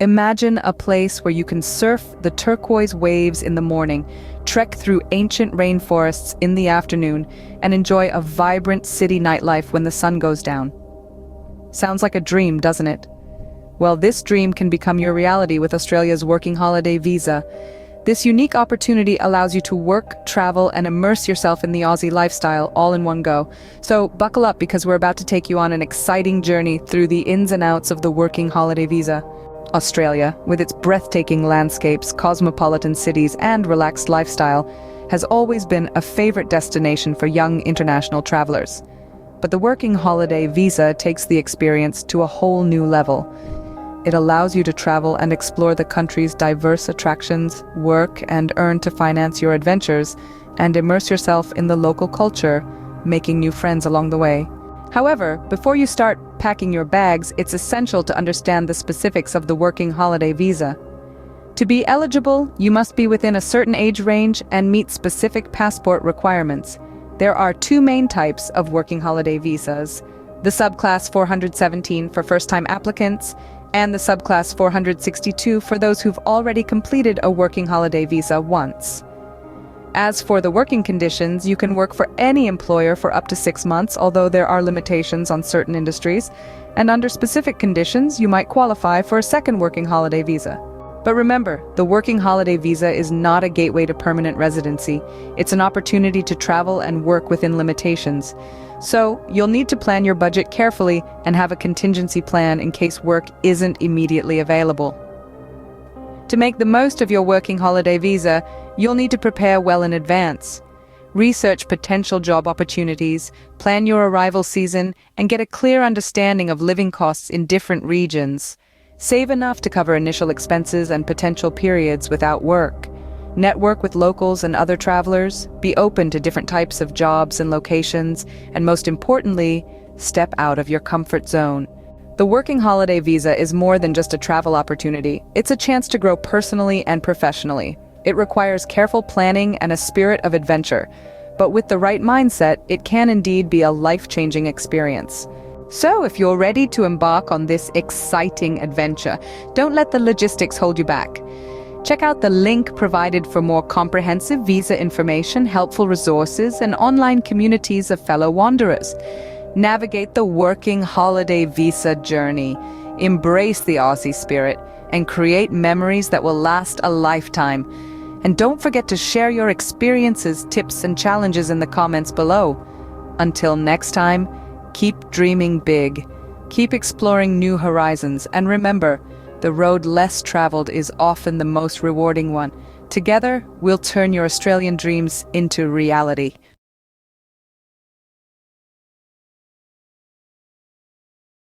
Imagine a place where you can surf the turquoise waves in the morning, trek through ancient rainforests in the afternoon, and enjoy a vibrant city nightlife when the sun goes down. Sounds like a dream, doesn't it? Well, this dream can become your reality with Australia's Working Holiday Visa. This unique opportunity allows you to work, travel, and immerse yourself in the Aussie lifestyle all in one go. So buckle up because we're about to take you on an exciting journey through the ins and outs of the Working Holiday Visa. Australia, with its breathtaking landscapes, cosmopolitan cities, and relaxed lifestyle, has always been a favorite destination for young international travelers. But the Working Holiday Visa takes the experience to a whole new level. It allows you to travel and explore the country's diverse attractions, work and earn to finance your adventures, and immerse yourself in the local culture, making new friends along the way. However, before you start packing your bags, it's essential to understand the specifics of the Working Holiday Visa. To be eligible, you must be within a certain age range and meet specific passport requirements. There are two main types of Working Holiday Visas: the subclass 417 for first-time applicants, and the subclass 462 for those who've already completed a Working Holiday Visa once. As for the working conditions, you can work for any employer for up to 6 months, although there are limitations on certain industries, and under specific conditions, you might qualify for a second Working Holiday Visa. But remember, the Working Holiday Visa is not a gateway to permanent residency. It's an opportunity to travel and work within limitations. So, you'll need to plan your budget carefully and have a contingency plan in case work isn't immediately available. To make the most of your Working Holiday Visa, you'll need to prepare well in advance. Research potential job opportunities, plan your arrival season, and get a clear understanding of living costs in different regions. Save enough to cover initial expenses and potential periods without work. Network with locals and other travelers, be open to different types of jobs and locations, and most importantly, step out of your comfort zone. The Working Holiday Visa is more than just a travel opportunity. It's a chance to grow personally and professionally. It requires careful planning and a spirit of adventure. But with the right mindset, it can indeed be a life-changing experience. So if you're ready to embark on this exciting adventure, don't let the logistics hold you back. Check out the link provided for more comprehensive visa information, helpful resources, and online communities of fellow wanderers. Navigate the Working Holiday Visa journey. Embrace the Aussie spirit and create memories that will last a lifetime. And don't forget to share your experiences, tips, and challenges in the comments below. Until next time, keep dreaming big, keep exploring new horizons, and remember, the road less traveled is often the most rewarding one. Together, we'll turn your Australian dreams into reality.